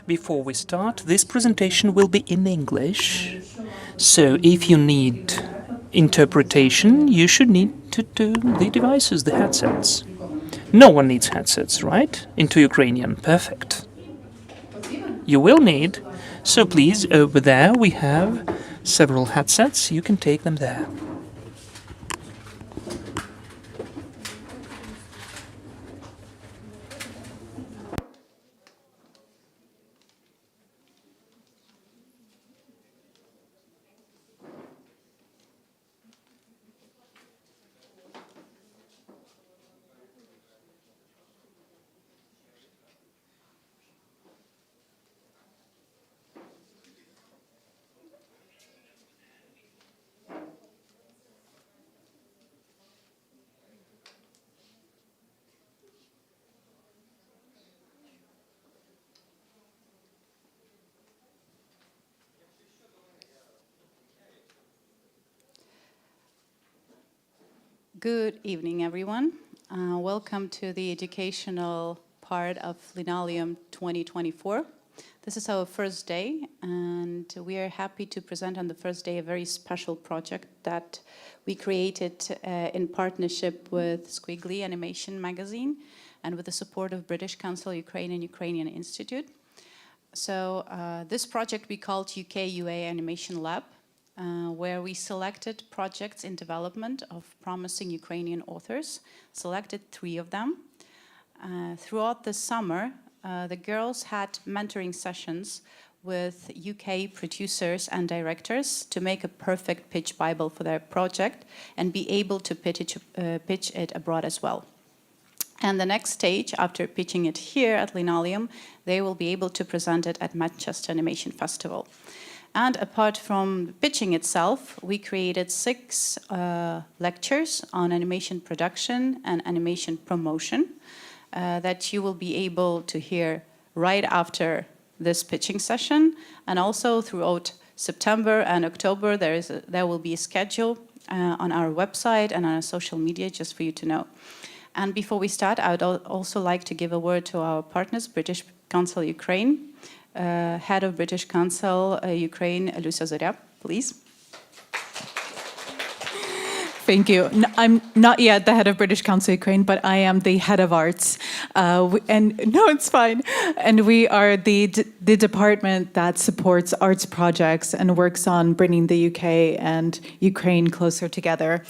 Before we start, this presentation will be in English. So if you need interpretation, you should need to do the devices, the headsets. No one needs headsets, right? Into Ukrainian. Perfect. You will need. So please, over there we have several headsets. You can take them there. Good evening, everyone. Welcome to the educational part of Linoleum 2024. This is our first day, and we are happy to present on the first day a very special project that we created in partnership with Skwigly Animation Magazine and with the support of British Council Ukrainian Institute. So this project we called UK UA Animation Lab, where we selected projects in development of promising Ukrainian authors, selected 3 of them. Throughout the summer, the girls had mentoring sessions with UK producers and directors to make a perfect pitch Bible for their project and be able to pitch it abroad as well. And the next stage, after pitching it here at Linoleum, they will be able to present it at Manchester Animation Festival. And apart from pitching itself, we created 6 lectures on animation production and animation promotion that you will be able to hear right after this pitching session. And also throughout September and October, there will be a schedule on our website and on our social media, just for you to know. And before we start, I would also like to give a word to our partners, British Council Ukraine. Head of British Council Ukraine, Olya, please. Thank you. I'm not yet the head of British Council Ukraine, but I am the head of arts. And no, it's fine. And we are the department that supports arts projects and works on bringing the UK and Ukraine closer together.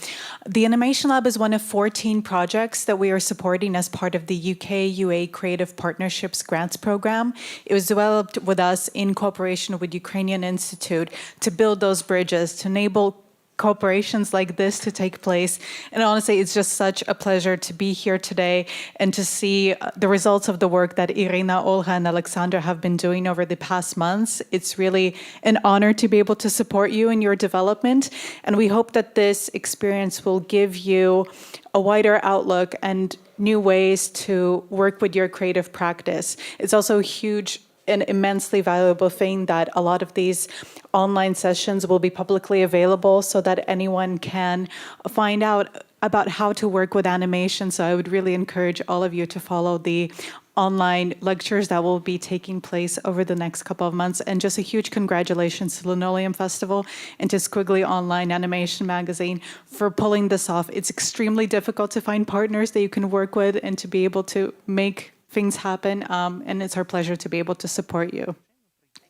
The Animation Lab is one of 14 projects that we are supporting as part of the UK UA Creative Partnerships Grants Program. It was developed with us in cooperation with Ukrainian Institute to build those bridges, to enable cooperations like this to take place. And honestly, it's just such a pleasure to be here today and to see the results of the work that Iryna, Olha, and Oleksandra have been doing over the past months. It's really an honor to be able to support you in your development. And we hope that this experience will give you a wider outlook and new ways to work with your creative practice. It's also huge an immensely valuable thing that a lot of these online sessions will be publicly available so that anyone can find out about how to work with animation. So I would really encourage all of you to follow the online lectures that will be taking place over the next couple of months. And just a huge congratulations to Linoleum Festival and to Skwigly Online Animation Magazine for pulling this off. It's extremely difficult to find partners that you can work with and to be able to make things happen, and it's our pleasure to be able to support you.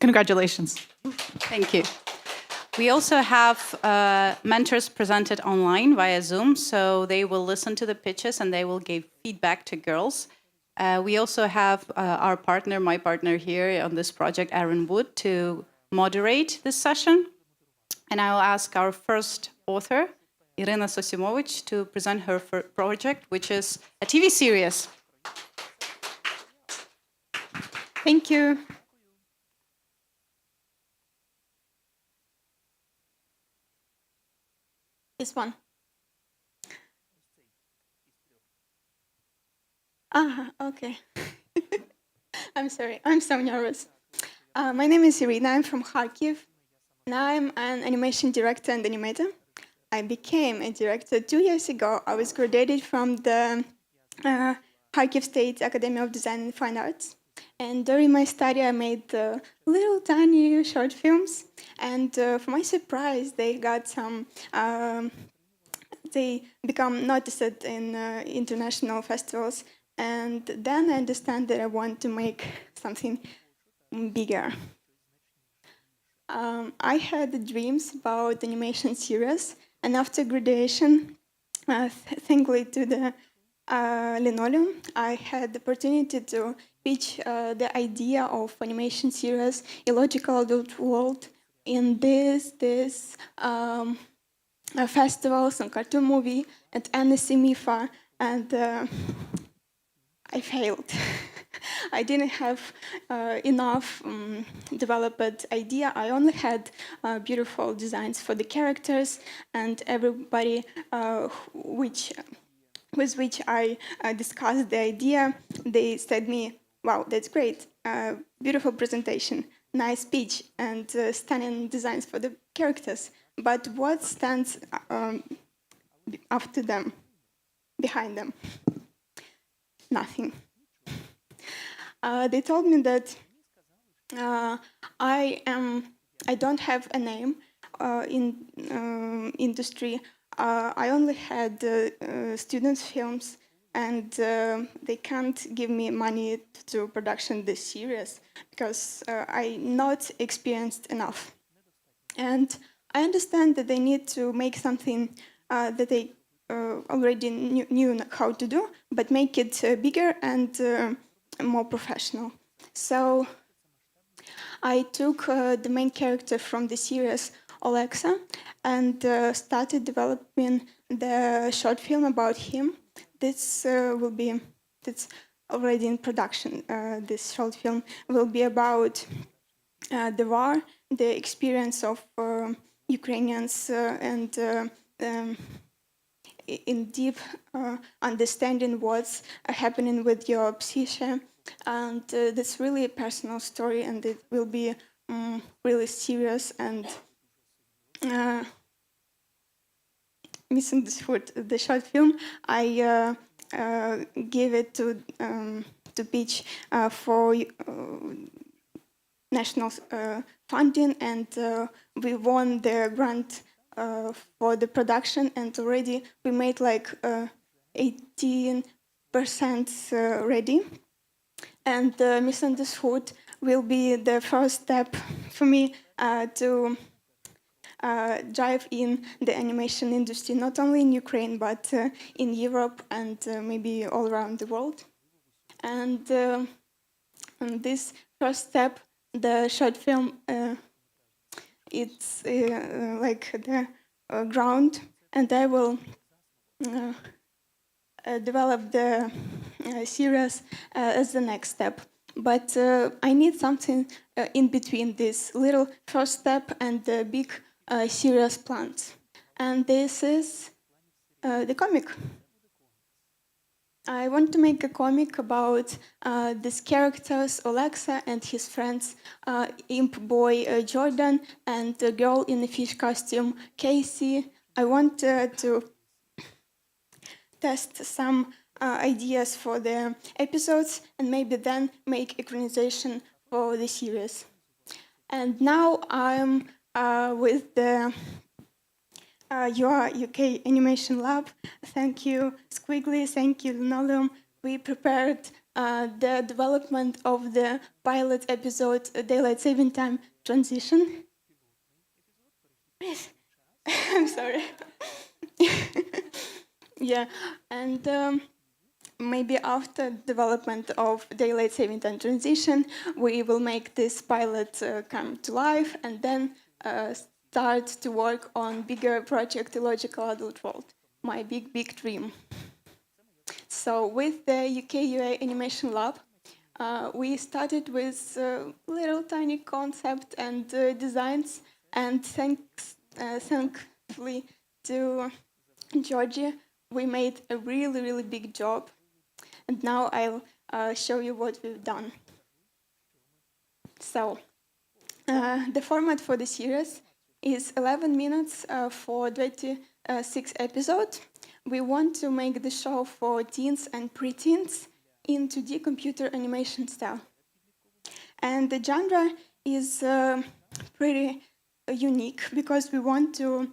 Congratulations. Thank you. We also have mentors presented online via Zoom, so they will listen to the pitches and they will give feedback to girls. We also have our partner, my partner here on this project, Aaron Wood, to moderate this session. And I will ask our first author, Iryna Sosimovych, to present her project, which is a TV series. Thank you. This one. Okay. I'm sorry. I'm so nervous. My name is Iryna. I'm from Kharkiv, and I'm an animation director and animator. I became a director 2 years ago. I was graduated from the Kharkiv State Academy of Design and Fine Arts. And during my study, I made little tiny short films. And for my surprise, they got some they become noticed in international festivals. And then I understand that I want to make something bigger. I had dreams about animation series, and after graduation, thankfully to the Linoleum, I had the opportunity to pitch the idea of animation series, Illogical Adult World, in this festivals and cartoon movie at NSC MIFA, and I failed. I didn't have enough developed idea. I only had beautiful designs for the characters, and everybody with which I discussed the idea, they said me, "Wow, that's great! Beautiful presentation, nice speech, and stunning designs for the characters. But what stands after them, behind them? Nothing." They told me that I don't have a name in industry. I only had students' films, and they can't give me money to production this series because I'm not experienced enough. And I understand that they need to make something that they already knew how to do, but make it bigger and more professional. So I took the main character from the series, Olexa, and started developing the short film about him. This that's already in production. This short film will be about the war, the experience of Ukrainians, and in deep understanding what's happening with your psyche. And that's really a personal story, and it will be really serious and misunderstood. The short film, I gave it to pitch for national funding, and we won the grant for the production, and already we made like 18% ready. And misunderstood will be the first step for me to drive in the animation industry, not only in Ukraine, but in Europe and maybe all around the world. And this first step, the short film, it's like the ground, and I will develop the series as the next step. But I need something in between this little first step and the big serious plans. And this is the comic. I want to make a comic about these characters, Olexa and his friends, imp boy Jordan and the girl in the fish costume, Casey. I want to test some ideas for the episodes and maybe then make equalization for the series. And now I'm with the your UK Animation Lab. Thank you, Skwigly. Thank you, Linoleum. We prepared the development of the pilot episode, Daylight Saving Time Transition. I'm sorry. Yeah, and maybe after development of Daylight Saving Time Transition, we will make this pilot come to life, and then start to work on bigger project, Illogical Adult World, my big dream. So with the UK UA Animation Lab, we started with little tiny concept and designs, and thankfully to Georgia, we made a really big job. And now I'll show you what we've done. So, the format for the series is 11 minutes for 26 episodes. We want to make the show for teens and preteens in 2D computer animation style. And the genre is pretty unique because we want to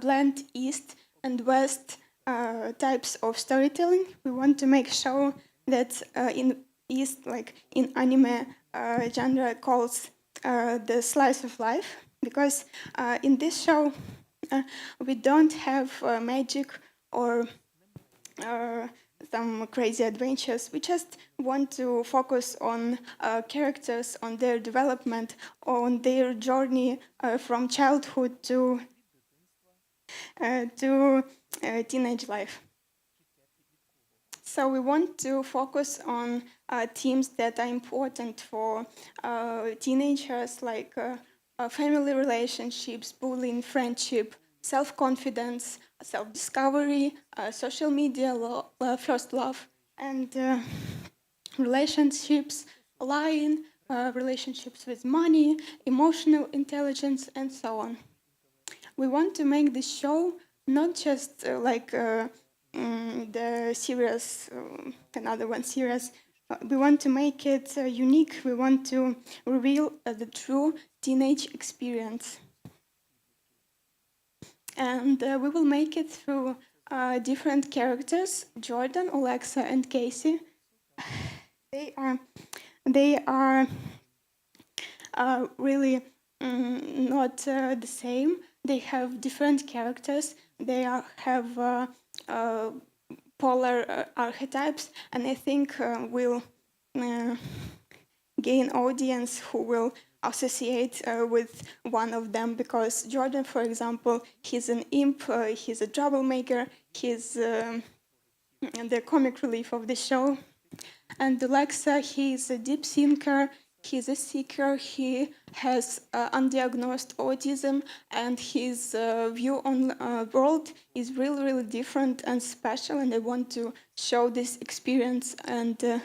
blend East and West types of storytelling. We want to make sure that in East, like in anime genre, calls the slice of life, because in this show we don't have magic or some crazy adventures. We just want to focus on characters, on their development, on their journey from childhood to teenage life. So we want to focus on themes that are important for teenagers, like family relationships, bullying, friendship, self-confidence, self-discovery, social media, first love, and relationships, lying, relationships with money, emotional intelligence, and so on. We want to make this show not just the series, another one series. We want to make it unique. We want to reveal the true teenage experience. And we will make it through different characters: Jordan, Alexa, and Casey. They are really not the same. They have different characters. They have polar archetypes, and I think we'll gain audience who will associate with one of them, because Jordan, for example, he's an imp, he's a troublemaker, he's the comic relief of the show. And Alexa, he's a deep thinker, he's a seeker, he has undiagnosed autism, and his view on the world is really, really different and special, and I want to show this experience and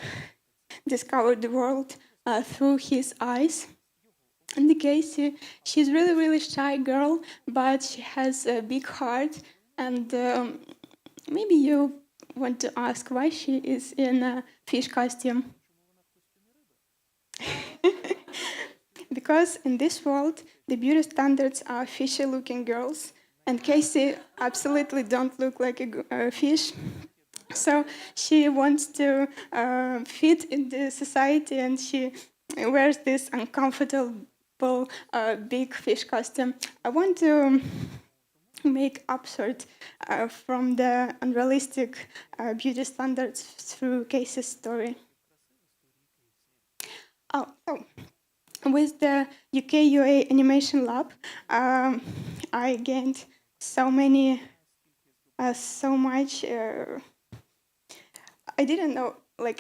discover the world through his eyes. And Casey, she's really, really shy girl, but she has a big heart, and maybe you want to ask why she is in a fish costume. Because in this world, the beauty standards are fishy-looking girls, and Casey absolutely don't look like a fish. So she wants to fit in the society, and she wears this uncomfortable big fish costume. I want to make absurd from the unrealistic beauty standards through Casey's story. So with the UK UA Animation Lab, I gained so much. I didn't know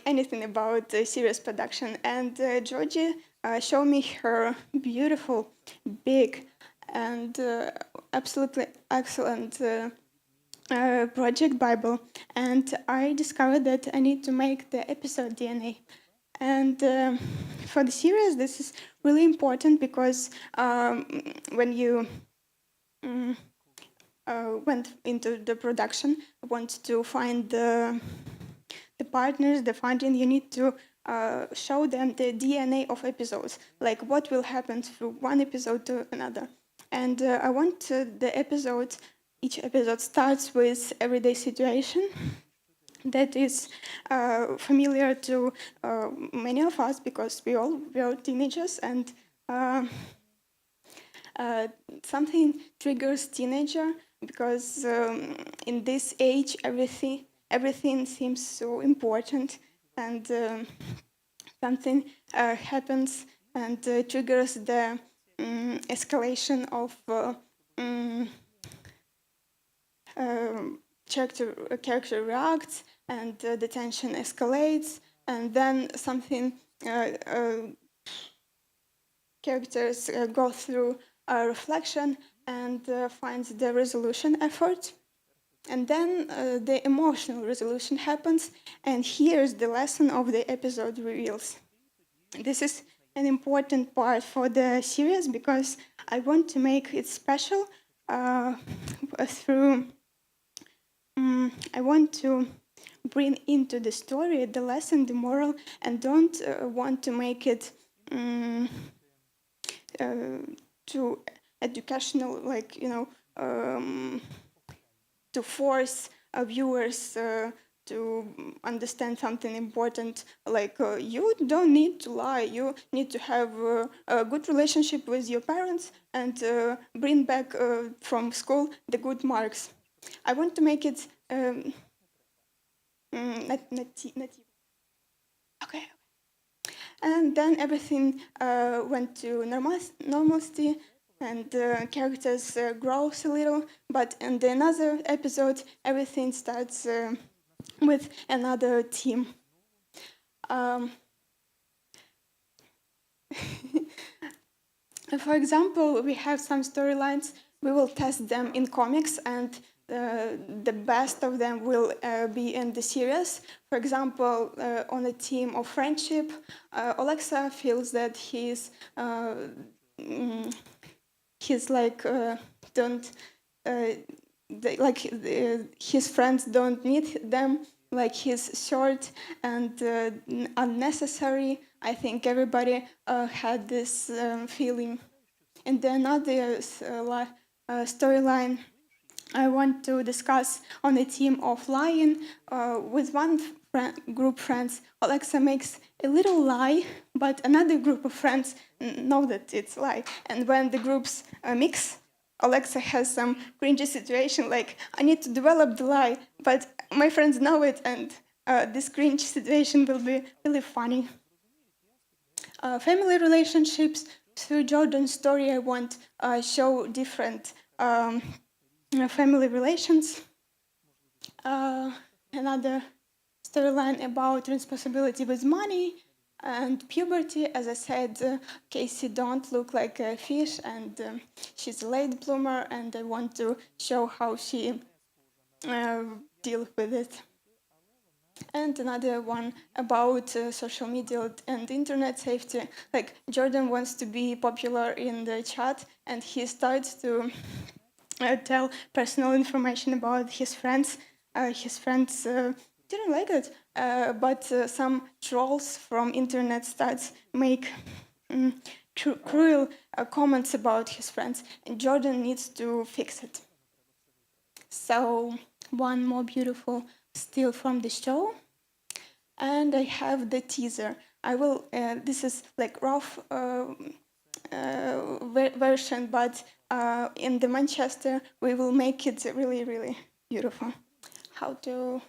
anything about series production, and Georgie showed me her beautiful, big, and absolutely excellent project Bible, and I discovered that I need to make the episode DNA. And for the series, this is really important because when you went into the production, want to find the partners, the funding, you need to show them the DNA of episodes, like what will happen through one episode to another. And I want each episode starts with everyday situation that is familiar to many of us, because we are teenagers, and something triggers teenager, because in this age everything seems so important, and something happens and triggers the escalation of character reacts, and the tension escalates, and then something characters go through a reflection and finds the resolution effort. And then the emotional resolution happens, and here's the lesson of the episode reveals. This is an important part for the series because I want to make it special through. I want to bring into the story the lesson, the moral, and don't want to make it too educational, like, to force viewers to understand something important, like you don't need to lie, you need to have a good relationship with your parents and bring back from school the good marks. I want to make it okay. And then everything went to normalcy, and the characters grows a little. But in the another episode, everything starts with another team. For example, we have some storylines. We will test them in comics, and the best of them will be in the series. For example, on a theme of friendship, Olexa feels that he's like don't his friends don't need them. Like he's short and unnecessary. I think everybody had this feeling. And then another storyline I want to discuss on the theme of lying. With one group of friends, Olexa makes a little lie, but another group of friends know that it's a lie. And when the groups mix, Olexa has some cringy situation, like, I need to develop the lie, but my friends know it, and this cringe situation will be really funny. Family relationships. Through Jordan's story, I want to show different family relations. Another storyline about responsibility with money and puberty. As I said, Casey don't look like a fish, and she's a late bloomer, and I want to show how she deals with it. And another one about social media and internet safety. Like, Jordan wants to be popular in the chat, and he starts to tell personal information about his friends. His friends didn't like it, but some trolls from internet starts make cruel comments about his friends, and Jordan needs to fix it. So one more beautiful still from the show, and I have the teaser. I will. This is like rough version, but in the Manchester we will make it really, really beautiful. How to?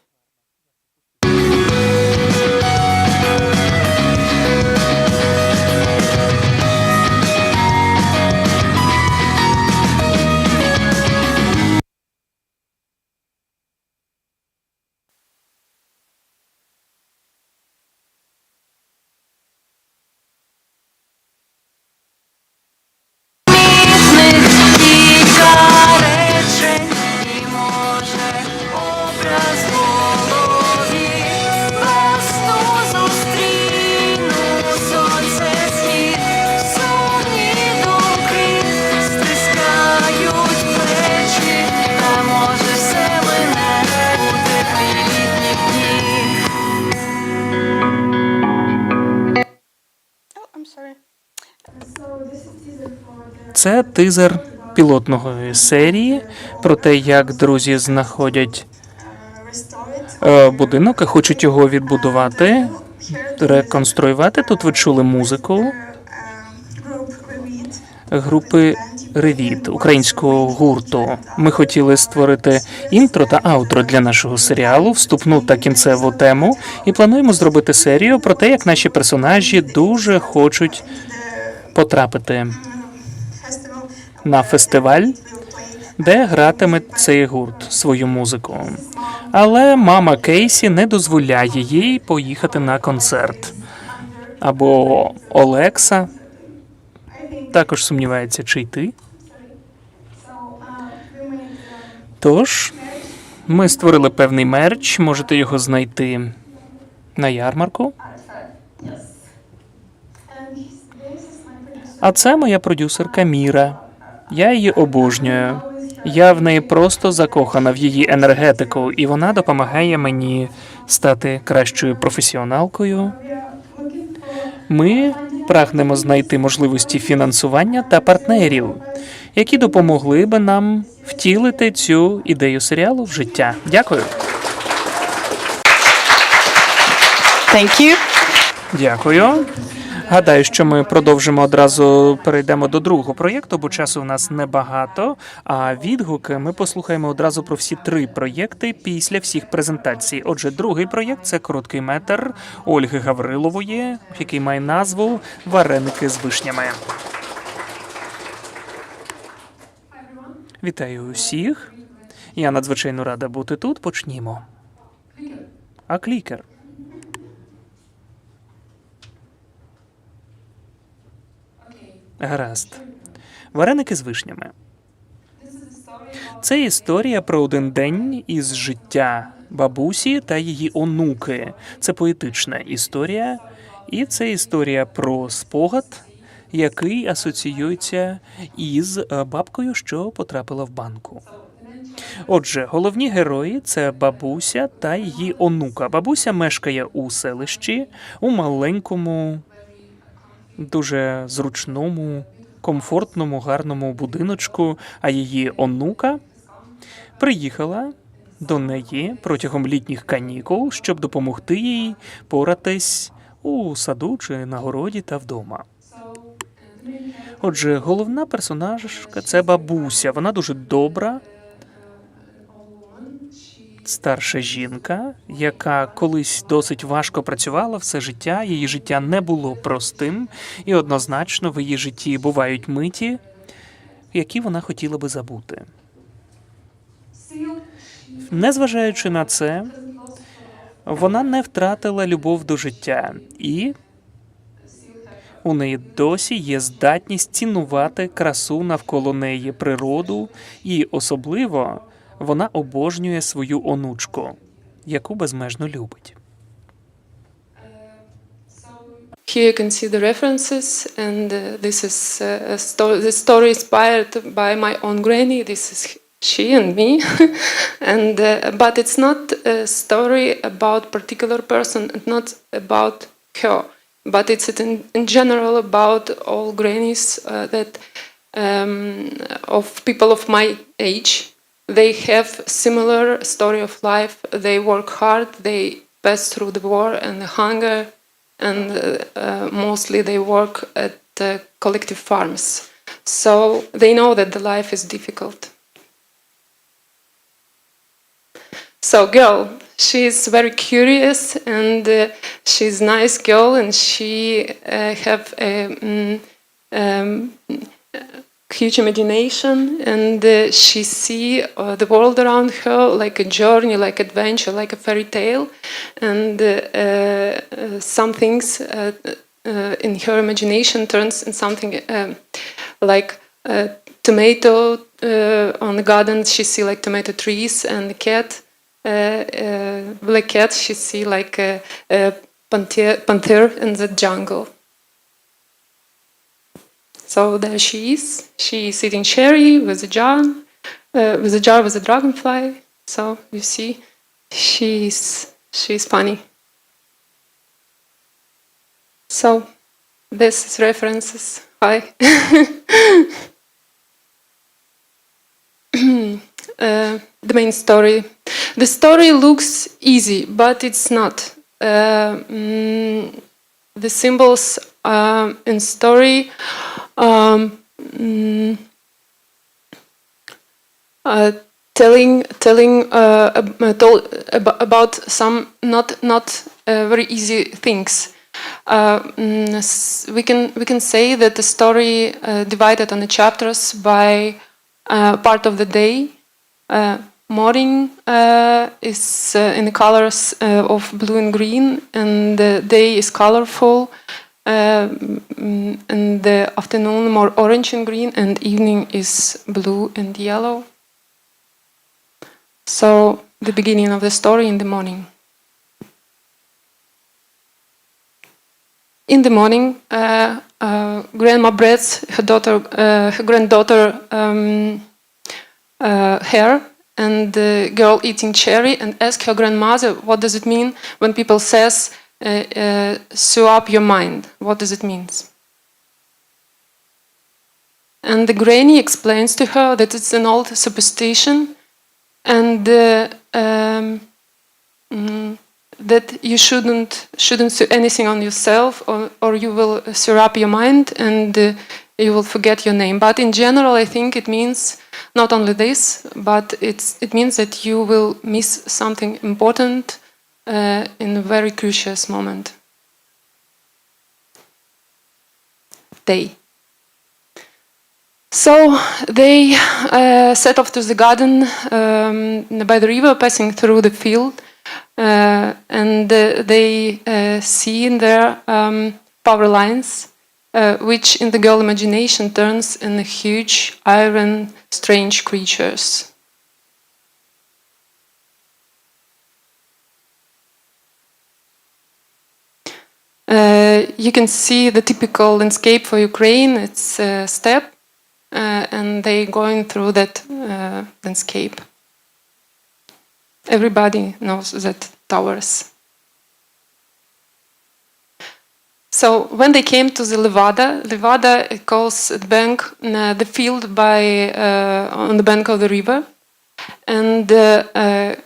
Це тизер пілотної серії про те, як друзі знаходять будинок і хочуть його відбудувати, реконструювати. Тут ви чули музику групи «Ревіт», українського гурту. Ми хотіли створити інтро та аутро для нашого серіалу, вступну та кінцеву тему, і плануємо зробити серію про те, як наші персонажі дуже хочуть потрапити на фестиваль, де гратиме цей гурт свою музику. Але мама Кейсі не дозволяє їй поїхати на концерт. Або Олекса також сумнівається, чи йти. Тож Ми створили певний мерч, можете його знайти на ярмарку. А це моя продюсерка Міра. Я її обожнюю. Я в неї просто закохана в її енергетику, і вона допомагає мені стати кращою професіоналкою. Ми прагнемо знайти можливості фінансування та партнерів, які допомогли би нам втілити цю ідею серіалу в життя. Дякую. Thank you. Дякую. Гадаю, що ми продовжимо одразу, перейдемо до другого проєкту, бо часу в нас небагато, а відгуки ми послухаємо одразу про всі 3 проєкти після всіх презентацій. Отже, другий проєкт – це короткий метр Ольги Гаврилової, який має назву «Вареники з вишнями». Вітаю усіх. Я надзвичайно рада бути тут. Почнімо. А клікер? Гаразд. Вареники з вишнями. Це історія про один день із життя бабусі та її онуки. Це поетична історія, і це історія про спогад, який асоціюється із бабкою, що потрапила в банку. Отже, головні герої – це бабуся та її онука. Бабуся мешкає у селищі, у маленькому, дуже зручному, комфортному, гарному будиночку, а її онука приїхала до неї протягом літніх канікул, щоб допомогти їй поратись у саду чи на городі та вдома. Отже, головна персонажка – це бабуся. Вона дуже добра, старша жінка, яка колись досить важко працювала все життя, її життя не було простим, і однозначно в її житті бувають миті, які вона хотіла би забути. Незважаючи на це, вона не втратила любов до життя, і у неї досі є здатність цінувати красу навколо неї, природу, і особливо вона обожнює свою онучку, яку безмежно любить. Here you can see the references, and this is the story inspired by my own granny. This is she and me, and but it's not a story about particular person, not about her, but it's in general about all grannies that of people of my age. They have similar story of life. They work hard. They pass through the war and the hunger, and mostly they work at collective farms. So they know that the life is difficult. So girl, she's very curious, and she's a nice girl, and she have a huge imagination, and she see the world around her like a journey, like adventure, like a fairy tale, and some things in her imagination turns in something like tomato on the garden. She see like tomato trees, and the cat, black cat, she see like a panther in the jungle. So there she is. She's eating cherry with a jar with a dragonfly. So you see, she's funny. So this is references. Hi. The main story. The story looks easy, but it's not. The symbols in story telling about some not very easy things. We can say that the story divided on the chapters by part of the day. Morning is in the colors of blue and green, and the day is colorful. In the afternoon, more orange and green, and evening is blue and yellow. So the beginning of the story in the morning. In the morning, grandma breads her granddaughter hair, and the girl eating cherry, and asks her grandmother, what does it mean when people says, sew up your mind? What does it mean? And the granny explains to her that it's an old superstition, and that you shouldn't sew anything on yourself, or you will sew up your mind and you will forget your name. But in general, I think it means not only this, but it means that you will miss something important in a very crucial moment. Day. So they set off to the garden by the river, passing through the field, and they see in there power lines, which in the girl imagination turns into huge iron strange creatures. You can see the typical landscape for Ukraine. It's a steppe, and they going through that landscape. Everybody knows that towers. So when they came to the Levada calls the bank, the field on the bank of the river, and a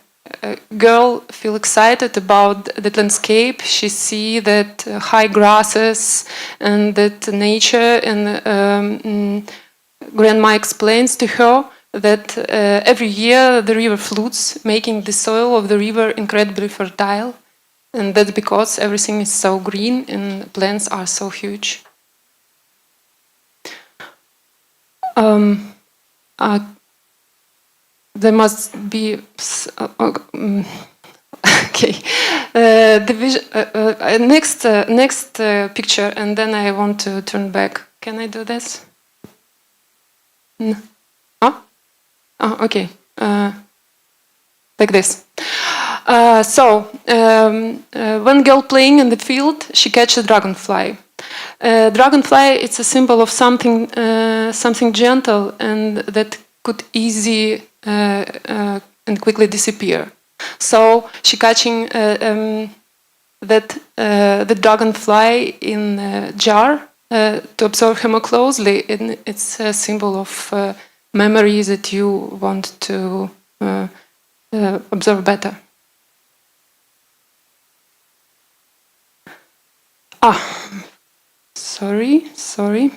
girl feels excited about that landscape. She see that high grasses and that nature, and grandma explains to her that every year the river floods, making the soil of the river incredibly fertile, and that's because everything is so green and plants are so huge. There must be okay. Next picture, and then I want to turn back. Can I do this? No. Oh, okay. Like this. One girl playing in the field, she catches a dragonfly. Dragonfly, it's a symbol of something gentle and that could easily and quickly disappear. So she catching the dragonfly in a jar to observe her more closely. And it's a symbol of memory that you want to observe better. Sorry.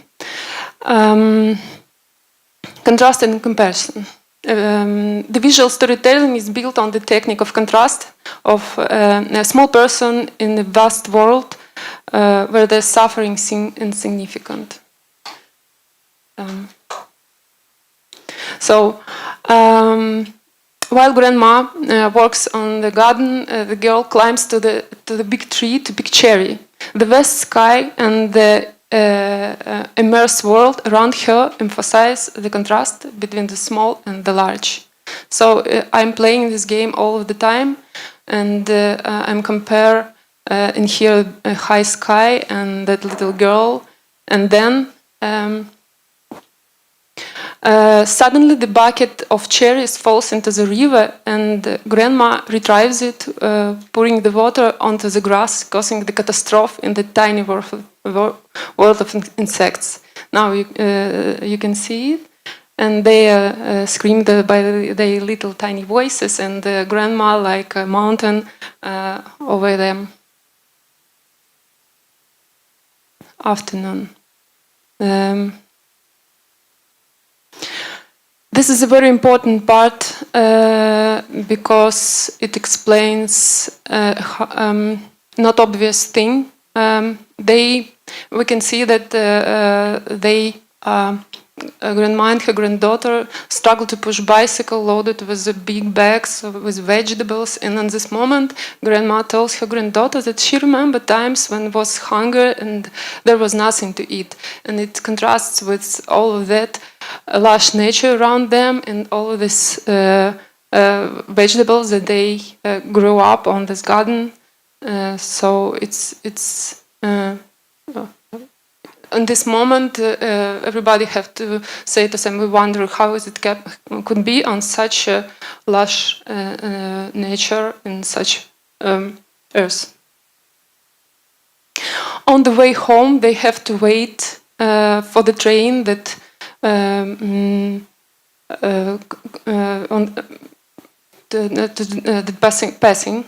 Contrast and comparison. The visual storytelling is built on the technique of contrast of a small person in a vast world where their suffering seems insignificant. While grandma works on the garden, the girl climbs to the big tree to pick cherry. The vast sky and the immersed world around her emphasize the contrast between the small and the large. So I'm playing this game all of the time, and I'm compare in here a high sky and that little girl, and then suddenly the bucket of cherries falls into the river, and grandma retrieves it, pouring the water onto the grass, causing the catastrophe in the tiny world of insects. Now you can see it, and they scream by their little tiny voices, and the grandma like a mountain over them. Afternoon. This is a very important part because it explains not obvious thing. We can see that grandma and her granddaughter struggle to push bicycle loaded with big bags with vegetables, and in this moment grandma tells her granddaughter that she remembers times when there was hunger and there was nothing to eat, and it contrasts with all of that lush nature around them and all of this vegetables that they grew up on this garden. So it's in this moment, everybody have to say to them, we wonder how is it could be on such a lush nature in such earth. On the way home, they have to wait for the train that on the passing.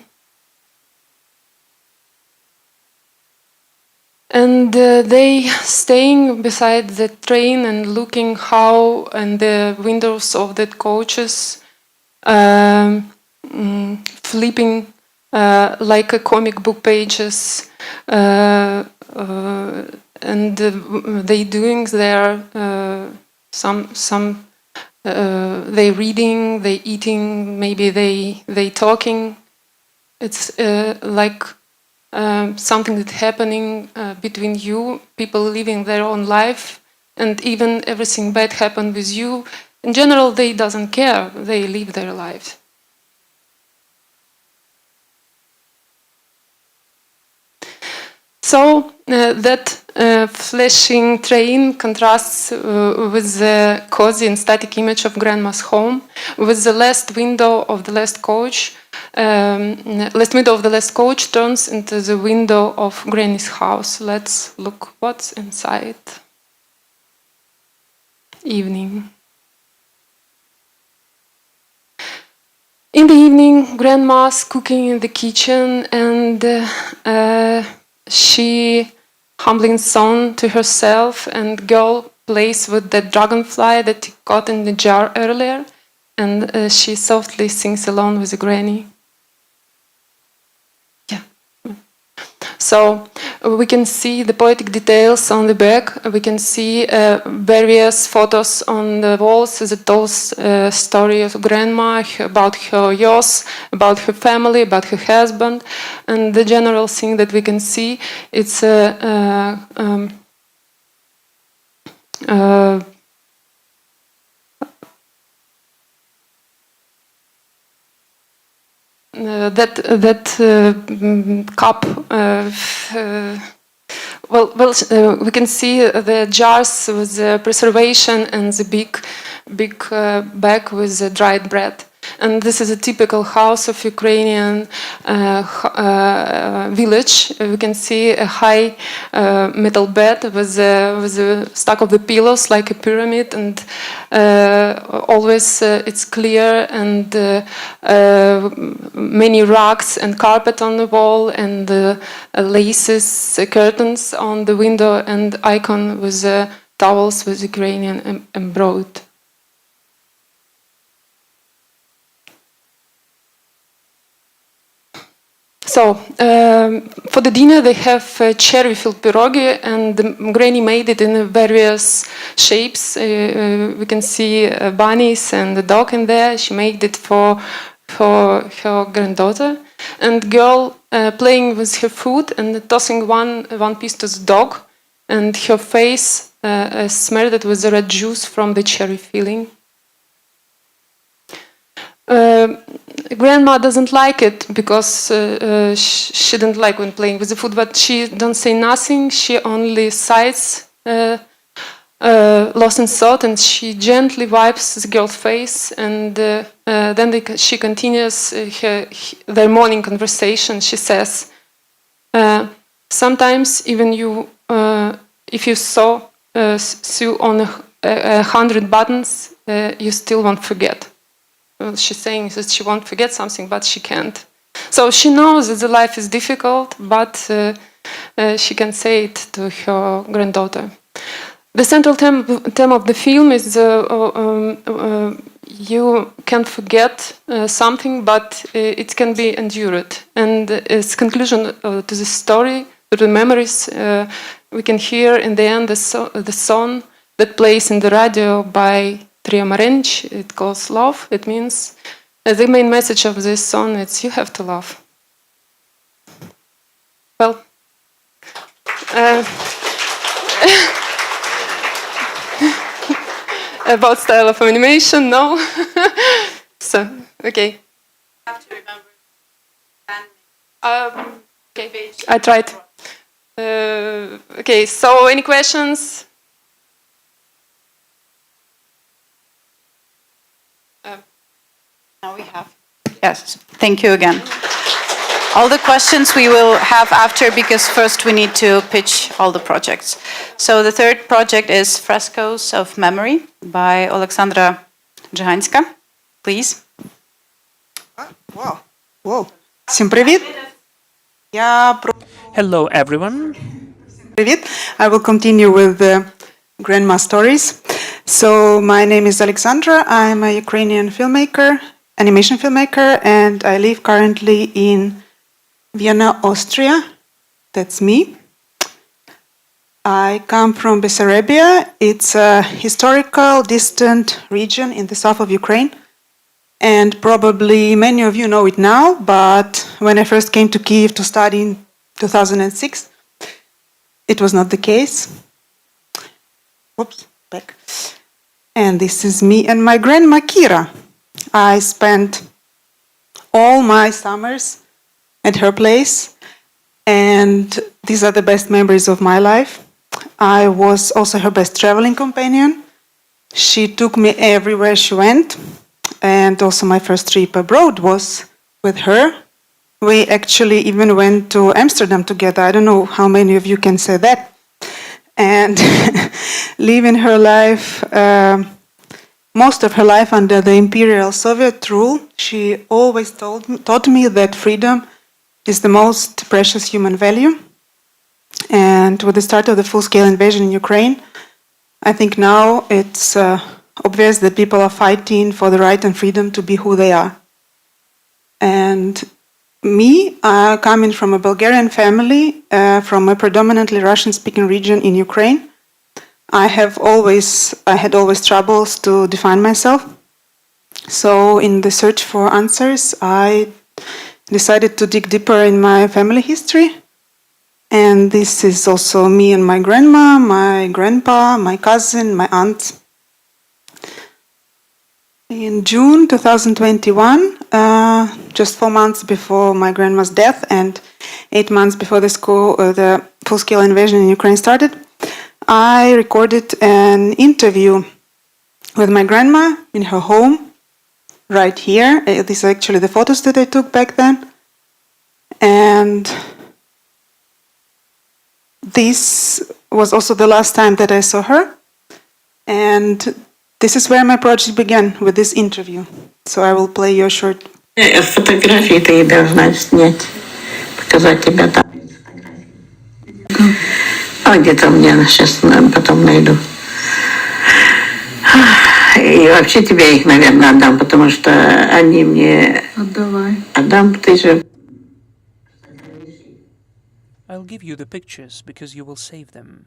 And they staying beside the train and looking how in the windows of the coaches flipping like a comic book pages and they doing their some they reading, they eating, maybe they talking. It's like something that's happening between you, people living their own life, and even everything bad happened with you. In general, they doesn't care. They live their life. So that flashing train contrasts with the cozy and static image of grandma's home, with the last window of the last coach. Last window of the last coach turns into the window of Granny's house. Let's look what's inside. Evening. In the evening, Grandma's cooking in the kitchen, and she humbling song to herself, and girl plays with the dragonfly that he caught in the jar earlier, and she softly sings along with the granny. Yeah. So we can see the poetic details on the back. We can see various photos on the walls that tells story of grandma, about her years, about her family, about her husband, and the general thing that we can see, it's cup. We can see the jars with the preservation and the big bag with the dried bread. And this is a typical house of Ukrainian village. We can see a high metal bed with a stack of the pillows like a pyramid, and always it's clear, and many rugs and carpet on the wall, and laces, curtains on the window, and icon with towels with Ukrainian embroidered. So, for the dinner they have cherry pierogi, and the granny made it in various shapes. We can see bunnies and the dog in there. She made it for her granddaughter. And girl playing with her food and tossing one piece to the dog, and her face smeared with the red juice from the cherry filling. Grandma doesn't like it because she didn't like when playing with the food, but she don't say nothing. She only sighs, lost in thought, and she gently wipes the girl's face, and then she continues their morning conversation. She says, sometimes even you, if you sew on 100 buttons, you still won't forget. She's saying that she won't forget something, but she can't. So she knows that the life is difficult, but she can say it to her granddaughter. The central theme of the film is you can't forget something, but it can be endured. And as conclusion to the story, to the memories, we can hear in the end the song that plays in the radio by Trio Marench. It calls Love. It means the main message of this song is you have to love. Well, about style of animation, no. So, okay. Okay, I tried. Okay, so any questions? Now we have. Yes, thank you again. All the questions we will have after, because first we need to pitch all the projects. So the third project is Frescoes of Memory by Oleksandra Dzhyganska. Please. Wow. Whoa. Всем привет. Hello, everyone. Привет. I will continue with the grandma stories. So my name is Oleksandra. I'm a Ukrainian filmmaker, animation filmmaker, and I live currently in Vienna, Austria. That's me. I come from Bessarabia. It's a historical, distant region in the south of Ukraine. And probably many of you know it now, but when I first came to Kyiv to study in 2006, it was not the case. Whoops, back. And this is me and my grandma Kira. I spent all my summers at her place, and these are the best memories of my life. I was also her best traveling companion. She took me everywhere she went, and also my first trip abroad was with her. We actually even went to Amsterdam together. I don't know how many of you can say that. And living her life, most of her life under the Imperial Soviet rule, she always taught me that freedom is the most precious human value. And with the start of the full-scale invasion in Ukraine, I think now it's obvious that people are fighting for the right and freedom to be who they are. And me, coming from a Bulgarian family, from a predominantly Russian-speaking region in Ukraine, I had always troubles to define myself. So in the search for answers, I decided to dig deeper in my family history. And this is also me and my grandma, my grandpa, my cousin, my aunt. In June 2021, just 4 months before my grandma's death and 8 months before the full-scale invasion in Ukraine started, I recorded an interview with my grandma in her home, right here. These are actually the photos that I took back then. And this was also the last time that I saw her. And this is where my project began, with this interview. So I will play you a short. Фотографии ты должна снять, показать тебя там. А где-то у меня сейчас потом найду. И вообще тебе их, наверное, отдам, потому что они мне... Отдавай. Отдам, ты же... I'll give you the pictures because you will save them.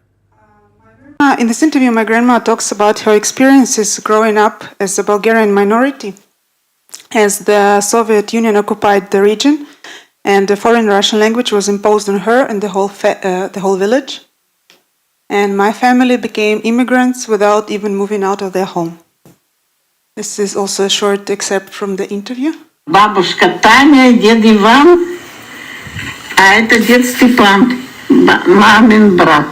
In this interview, my grandma talks about her experiences growing up as a Bulgarian minority, as the Soviet Union occupied the region, and the foreign Russian language was imposed on her and the whole village. And my family became immigrants without even moving out of their home. This is also a short excerpt from the interview. Бабушка Таня, дед Иван, а это дед Степан, мамин брат.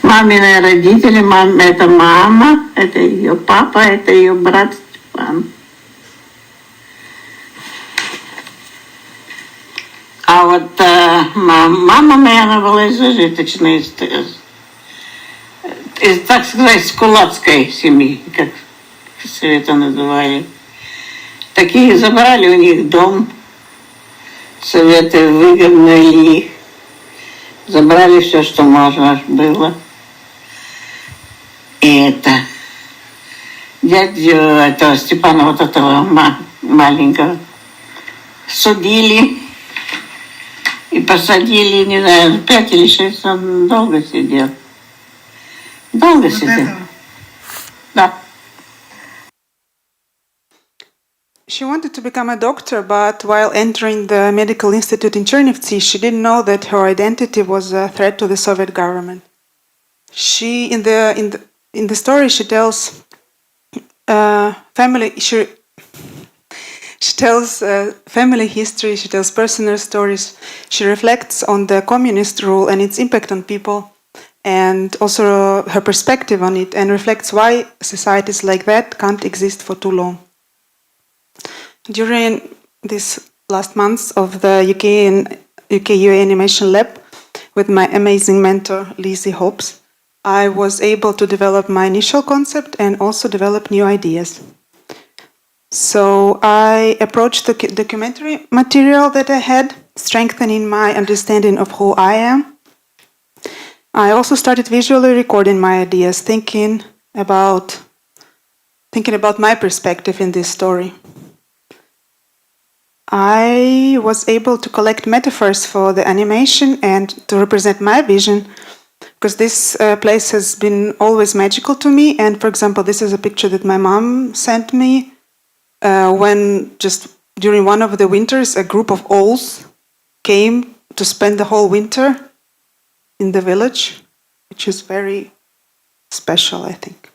Мамины родители, это мама, это ее папа, это ее брат Степан. А вот мама моя, она была из зажиточной, из, так сказать, с кулацкой семьи, как все это называли. Такие забрали у них дом, советы выгнали их, забрали все, что можно было. И это дядю этого Степана, вот этого маленького, судили и посадили, не знаю, 5 или 6, он долго сидел. Долго сидел. Да. She wanted to become a doctor, but while entering the medical institute in Chernivtsi, she didn't know that her identity was a threat to the Soviet government. She, in the story, she tells family. She tells family history, she tells personal stories, she reflects on the communist rule and its impact on people, and also her perspective on it, and reflects why societies like that can't exist for too long. During these last months of the UK UA Animation Lab, with my amazing mentor Lizzie Hobbs, I was able to develop my initial concept and also develop new ideas. So I approached the documentary material that I had, strengthening my understanding of who I am. I also started visually recording my ideas, thinking about my perspective in this story. I was able to collect metaphors for the animation and to represent my vision, because this place has been always magical to me. And for example, this is a picture that my mom sent me when just during one of the winters, a group of owls came to spend the whole winter in the village, which is very special, I think.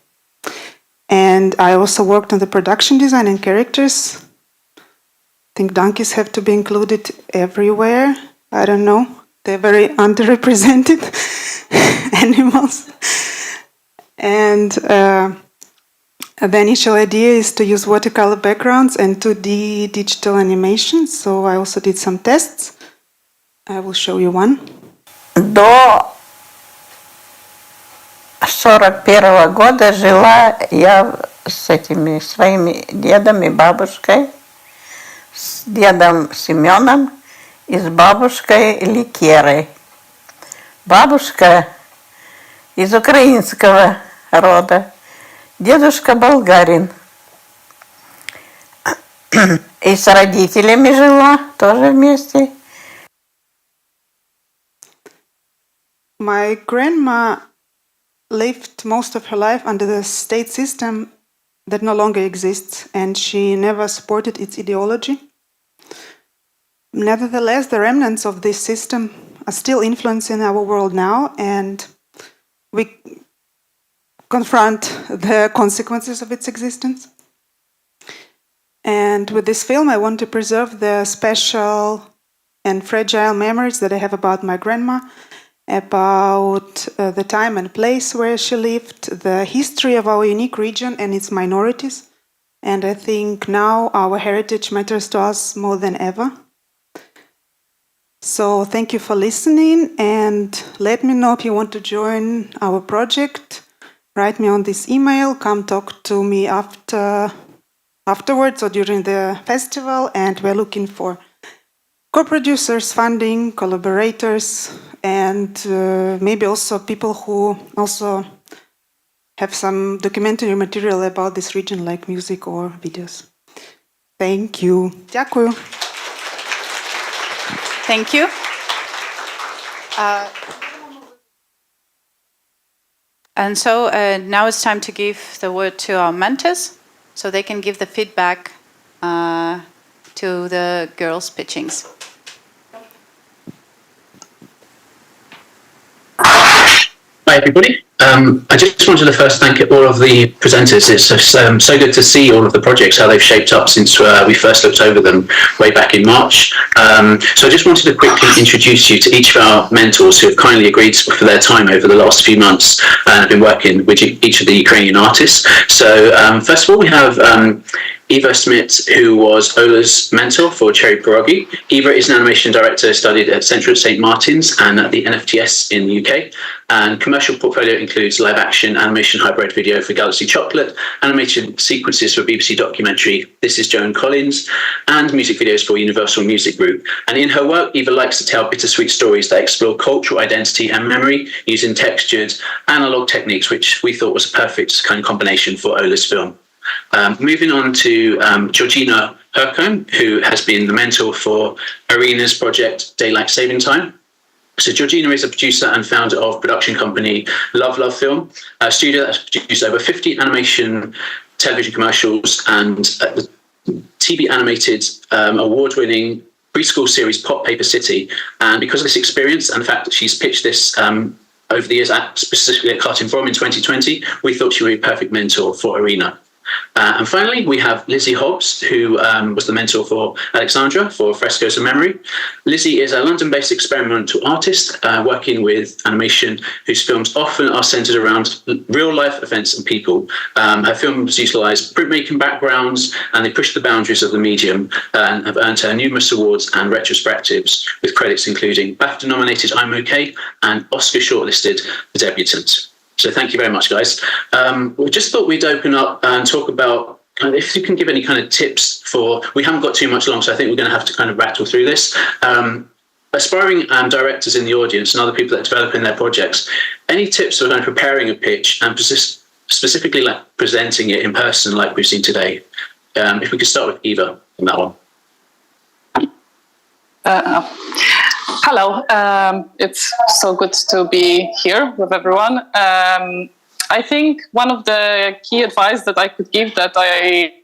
And I also worked on the production design and characters. I think donkeys have to be included everywhere. I don't know. They're very underrepresented animals. And the initial idea is to use watercolor backgrounds and 2D digital animation. So I also did some tests. I will show you one. До 41 года жила я с этими своими дедом и бабушкой, с дедом Семеном и с бабушкой Ликерой. Бабушка из украинского рода, дедушка болгарин. И с родителями жила тоже вместе. My grandma lived most of her life under the state system that no longer exists, and she never supported its ideology. Nevertheless, the remnants of this system are still influencing our world now, and we confront the consequences of its existence. And with this film, I want to preserve the special and fragile memories that I have about my grandma, about the time and place where she lived, the history of our unique region and its minorities. And I think now our heritage matters to us more than ever. So thank you for listening, and let me know if you want to join our project. Write me on this email, come talk to me afterwards or during the festival, and we're looking for co-producers, funding, collaborators, and maybe also people who also have some documentary material about this region, like music or videos. Thank you. Дякую. Thank you. And so now it's time to give the word to our mentors so they can give the feedback to the girls' pitchings. Hi everybody. I just wanted to first thank all of the presenters. It's so good to see all of the projects, how they've shaped up since we first looked over them way back in March. So I just wanted to quickly introduce you to each of our mentors who have kindly agreed for their time over the last few months and have been working with each of the Ukrainian artists. So first of all, we have Eva Smith, who was Ola's mentor for Cherry Pierogi. Eva is an animation director, studied at Central St. Martin's and at the NFTS in the UK. And commercial portfolio includes live action, animation, hybrid video for Galaxy Chocolate, animated sequences for BBC documentary This Is Joan Collins, and music videos for Universal Music Group. And in her work, Eva likes to tell bittersweet stories that explore cultural identity and memory using textured, analog techniques, which we thought was a perfect kind of combination for Ola's film. Moving on to Georgina Hercombe, who has been the mentor for Iryna's project Daylight Saving Time. So Georgina is a producer and founder of production company Love Film, a studio that has produced over 50 animation television commercials and the TV animated award-winning preschool series Pop Paper City. And because of this experience and the fact that she's pitched this over the years, specifically at Cartoon Forum in 2020, we thought she would be a perfect mentor for Iryna. And finally, we have Lizzie Hobbs, who was the mentor for Oleksandra for Frescoes of Memory. Lizzie is a London-based experimental artist working with animation whose films often are centred around real-life events and people. Her films utilise printmaking backgrounds and they push the boundaries of the medium and have earned her numerous awards and retrospectives, with credits including BAFTA-nominated I'm OK and Oscar shortlisted for Debutant. So thank you very much, guys. We just thought we'd open up and talk about if you can give any kind of tips for, we haven't got too much long, so I think we're going to have to kind of rattle through this. Aspiring directors in the audience and other people that are developing their projects, any tips for kind of preparing a pitch and specifically like presenting it in person like we've seen today? If we could start with Eva on that one. Hello, it's so good to be here with everyone. I think one of the key advice that I could give that I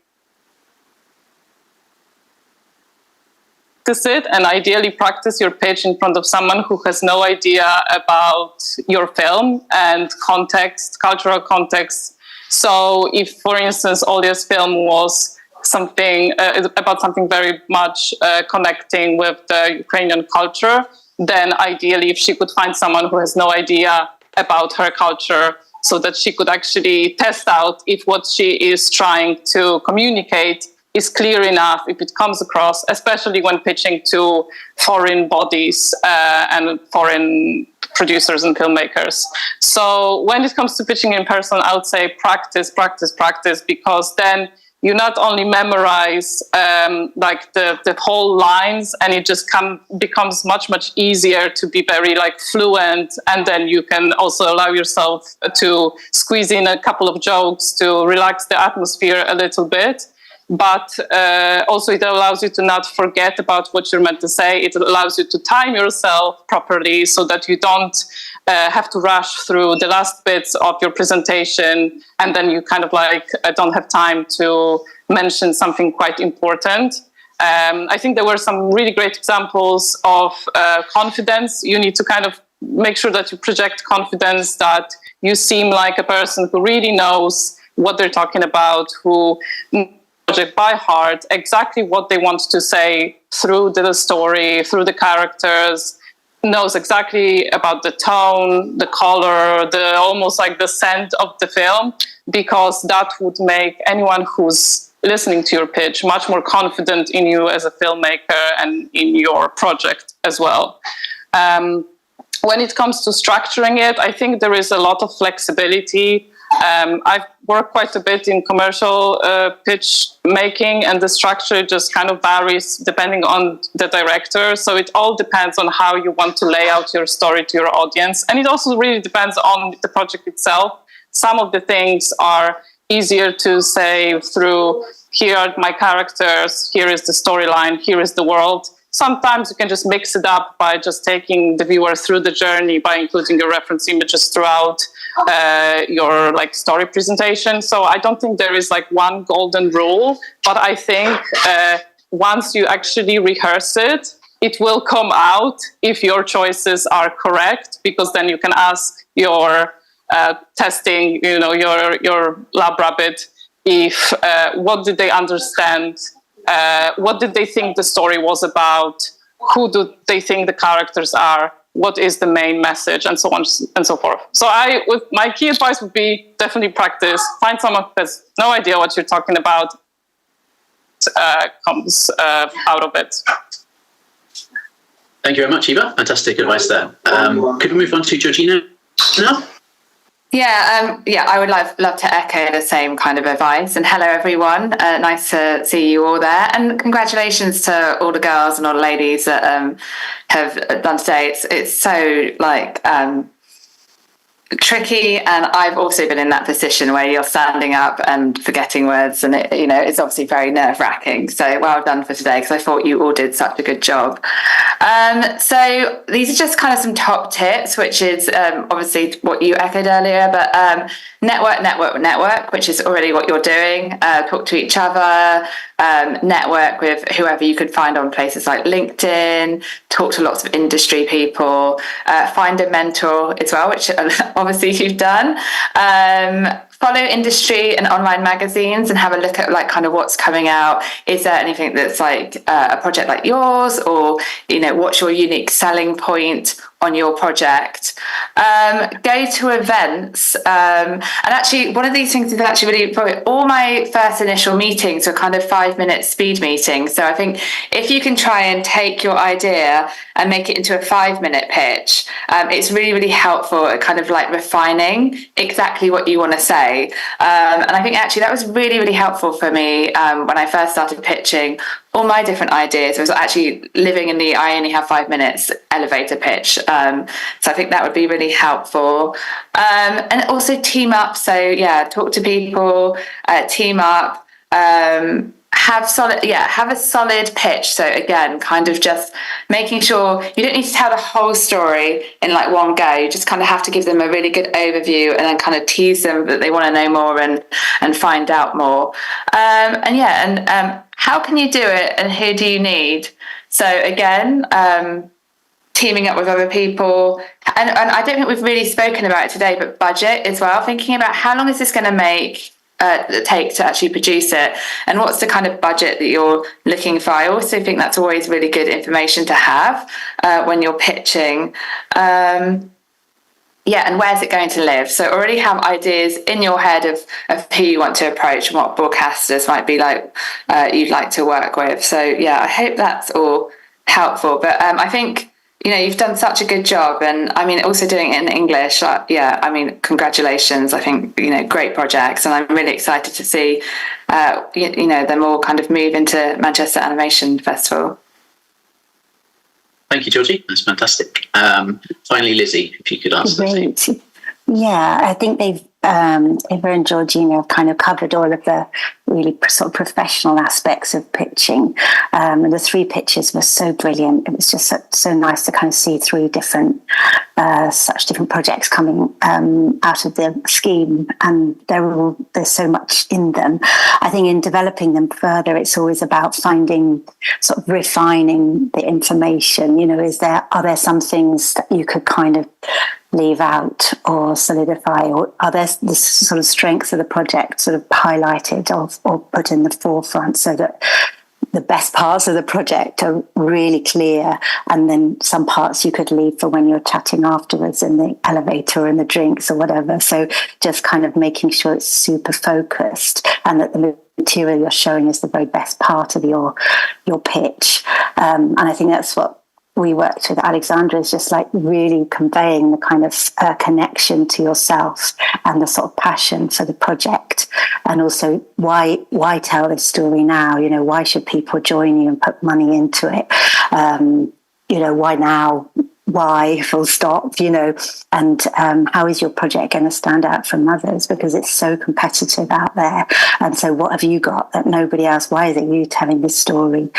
it and ideally practice your pitch in front of someone who has no idea about your film and context, cultural context. So if, for instance, Olya's film was something about something very much connecting with the Ukrainian culture, then ideally if she could find someone who has no idea about her culture so that she could actually test out if what she is trying to communicate is clear enough, if it comes across, especially when pitching to foreign bodies and foreign producers and filmmakers. So when it comes to pitching in person, I would say practice, practice, practice, because then you not only memorize like the whole lines, and it just becomes much, much easier to be very like fluent. And then you can also allow yourself to squeeze in a couple of jokes to relax the atmosphere a little bit. But also it allows you to not forget about what you're meant to say. It allows you to time yourself properly so that you don't have to rush through the last bits of your presentation and then you kind of like don't have time to mention something quite important. I think there were some really great examples of confidence. You need to kind of make sure that you project confidence, that you seem like a person who really knows what they're talking about, who project by heart, exactly what they want to say through the story, through the characters, knows exactly about the tone, the color, the almost like the scent of the film, because that would make anyone who's listening to your pitch much more confident in you as a filmmaker and in your project as well. When it comes to structuring it, I think there is a lot of flexibility. I've worked quite a bit in commercial pitch making, and the structure just kind of varies depending on the director. So it all depends on how you want to lay out your story to your audience. And it also really depends on the project itself. Some of the things are easier to say through, here are my characters, here is the storyline, here is the world. Sometimes you can just mix it up by just taking the viewer through the journey by including your reference images throughout your like story presentation. So I don't think there is like one golden rule, but I think once you actually rehearse it, it will come out if your choices are correct, because then you can ask your testing, you know, your lab rabbit, if what did they understand? What did they think the story was about? Who do they think the characters are? What is the main message? And so on and so forth. So my key advice would be definitely practice. Find someone who has no idea what you're talking about, comes out of it. Thank you very much, Eva. Fantastic advice there. Could we move on to Georgina now? Yeah, I would love to echo the same kind of advice. And hello, everyone. Nice to see you all there. And congratulations to all the girls and all the ladies that have done today. It's so like tricky, and I've also been in that position where you're standing up and forgetting words, and it's obviously very nerve-wracking. So well done for today, because I thought you all did such a good job. So these are just kind of some top tips, which is obviously what you echoed earlier, but network, which is already what you're doing. Talk to each other, network with whoever you could find on places like LinkedIn, talk to lots of industry people, find a mentor as well, which obviously you've done. follow industry and online magazines and have a look at like kind of what's coming out. Is there anything that's like a project like yours, or what's your unique selling point on your project? Go to events, and actually one of these things is actually really important. All my first initial meetings were kind of 5-minute speed meetings, so I think if you can try and take your idea and make it into a 5-minute pitch, it's really, really helpful at kind of like refining exactly what you want to say. And I think actually that was really, really helpful for me when I first started pitching all my different ideas. I was actually living in the I only have 5 minutes elevator pitch. So I think that would be really helpful. And also team up. So yeah, talk to people, team up, have a solid pitch. So again, kind of just making sure you don't need to tell the whole story in like one go. You just kind of have to give them a really good overview and then kind of tease them that they want to know more and find out more. How can you do it and who do you need? So again, teaming up with other people. And I don't think we've really spoken about it today, but budget as well. Thinking about how long is this going to take to actually produce it, and what's the kind of budget that you're looking for. I also think that's always really good information to have when you're pitching. And where's it going to live? So already have ideas in your head of who you want to approach and what broadcasters might be like you'd like to work with. So yeah, I hope that's all helpful. But I think you've done such a good job, and I mean also doing it in English. Congratulations. I think great projects, and I'm really excited to see them all kind of move into Manchester Animation Festival. Thank you, Georgie. That's fantastic. Finally, Lizzie, if you could answer. Great. Yeah, I think Eva and Georgina have kind of covered all of the really sort of professional aspects of pitching. And the 3 pitches were so brilliant. It was just so nice to kind of see 3 different, such different projects coming out of the scheme. And there's so much in them. I think in developing them further, it's always about sort of refining the information. Are there some things that you could kind of leave out or solidify, or are there the sort of strengths of the project sort of highlighted or put in the forefront so that the best parts of the project are really clear, and then some parts you could leave for when you're chatting afterwards in the elevator or in the drinks or whatever. So just kind of making sure it's super focused and that the material you're showing is the very best part of your pitch. And I think that's what we worked with Oleksandra, is just like really conveying the kind of connection to yourself and the sort of passion for the project, and also why tell this story now? Why should people join you and put money into it? Why now? Why full stop? And how is your project going to stand out from others, because it's so competitive out there? And so what have you got that nobody else? Why is it you telling this story?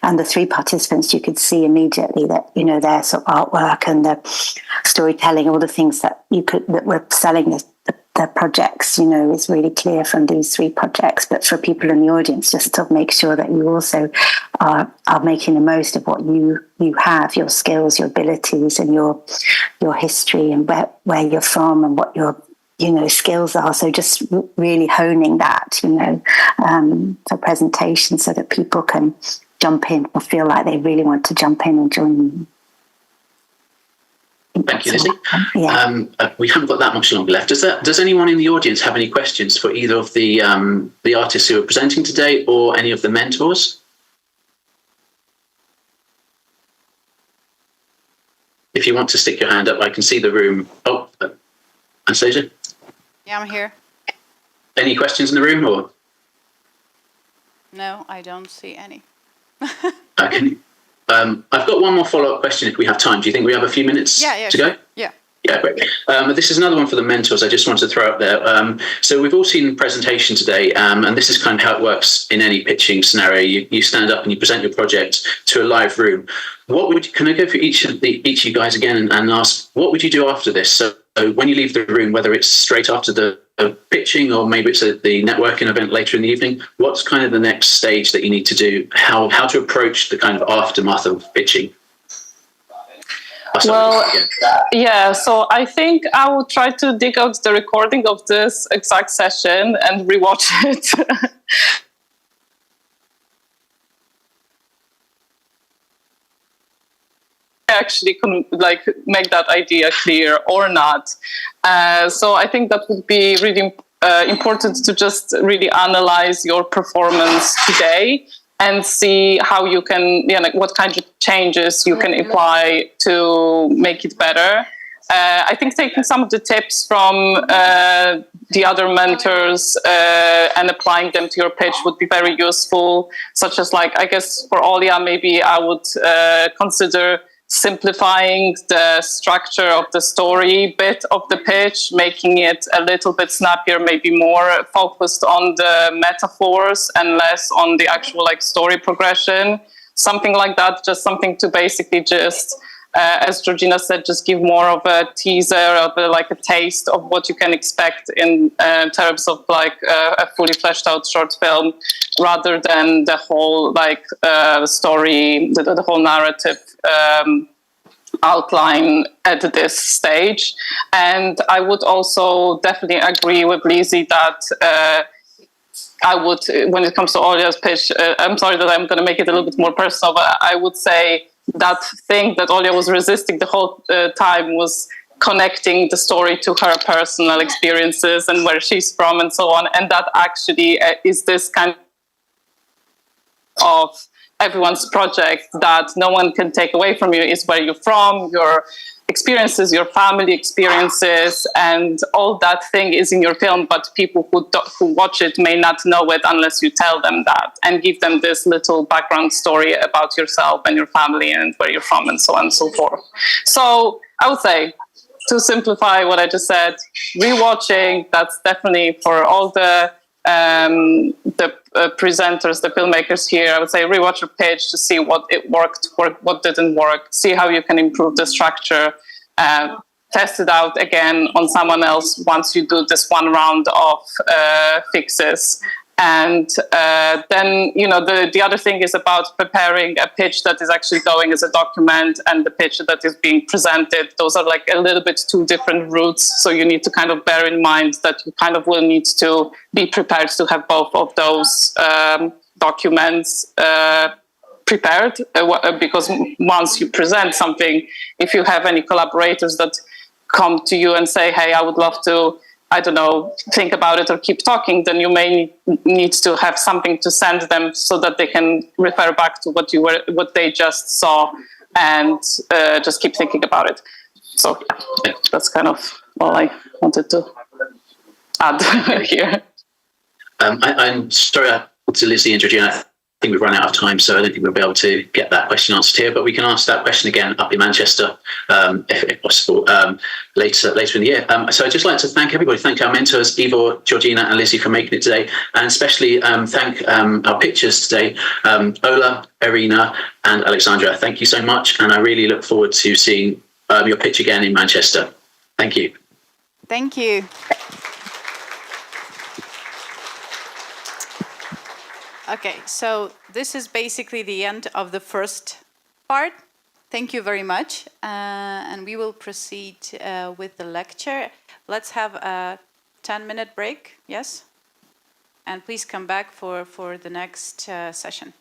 And the 3 participants, you could see immediately that, their sort of artwork and the storytelling, all the things that were selling the projects, is really clear from these 3 projects. But for people in the audience, just to make sure that you also are making the most of what you have, your skills, your abilities, and your history, and where you're from and what your skills are. So just really honing that, for presentation, so that people can jump in or feel like they really want to jump in and join you. Thank you, Lizzie. Yeah. We haven't got that much longer left. Does anyone in the audience have any questions for either of the artists who are presenting today or any of the mentors? If you want to stick your hand up, I can see the room. Oh, Anastasia? Yeah, I'm here. Any questions in the room, or? No, I don't see any. Okay. I've got one more follow-up question if we have time. Do you think we have a few minutes to go? Yeah. Yeah, great. This is another one for the mentors I just wanted to throw out there. So we've all seen the presentation today, and this is kind of how it works in any pitching scenario. You stand up and you present your project to a live room. Can I go for each of you guys again and ask, what would you do after this? So when you leave the room, whether it's straight after the pitching or maybe it's the networking event later in the evening, what's kind of the next stage that you need to do? How to approach the kind of aftermath of pitching? Well, yeah, so I think I will try to dig out the recording of this exact session and rewatch it. Actually like make that idea clear or not. So I think that would be really important to just really analyze your performance today and see how you can, like what kind of changes you can apply to make it better. I think taking some of the tips from the other mentors and applying them to your pitch would be very useful, such as like, I guess for Olya, maybe I would consider simplifying the structure of the story bit of the pitch, making it a little bit snappier, maybe more focused on the metaphors and less on the actual like story progression, something like that. Just something to basically just, as Georgina said, just give more of a teaser of like a taste of what you can expect in terms of like a fully fleshed out short film, rather than the whole like story, the whole narrative outline at this stage. And I would also definitely agree with Lizzie that I would, when it comes to Olya's pitch, I'm sorry that I'm going to make it a little bit more personal, but I would say that thing that Olya was resisting the whole time was connecting the story to her personal experiences and where she's from and so on. And that actually is this kind of everyone's project that no one can take away from you, is where you're from, your experiences, your family experiences, and all that thing is in your film, but people who watch it may not know it unless you tell them that and give them this little background story about yourself and your family and where you're from and so on and so forth. So I would say, to simplify what I just said, rewatching, that's definitely for all the presenters, the filmmakers here, I would say rewatch your pitch to see what it worked, what didn't work, see how you can improve the structure, test it out again on someone else once you do this one round of fixes. And then, the other thing is about preparing a pitch that is actually going as a document and the pitch that is being presented. Those are like a little bit two different routes. So you need to kind of bear in mind that you kind of will need to be prepared to have both of those documents prepared, because once you present something, if you have any collaborators that come to you and say, hey, I would love to, I don't know, think about it or keep talking, then you may need to have something to send them so that they can refer back to what they just saw and just keep thinking about it. So that's kind of all I wanted to add here. I'm sorry to Lizzie and Georgina. I think we've run out of time, so I don't think we'll be able to get that question answered here, but we can ask that question again up in Manchester, if possible, later in the year. So I'd just like to thank everybody, thank our mentors, Ivor, Georgina and Lizzie for making it today, and especially thank our pictures today, Ola, Iryna and Oleksandra. Thank you so much, and I really look forward to seeing your pitch again in Manchester. Thank you. Thank you. Okay, so this is basically the end of the first part. Thank you very much. And we will proceed with the lecture. Let's have a 10-minute break, yes? And please come back for the next session.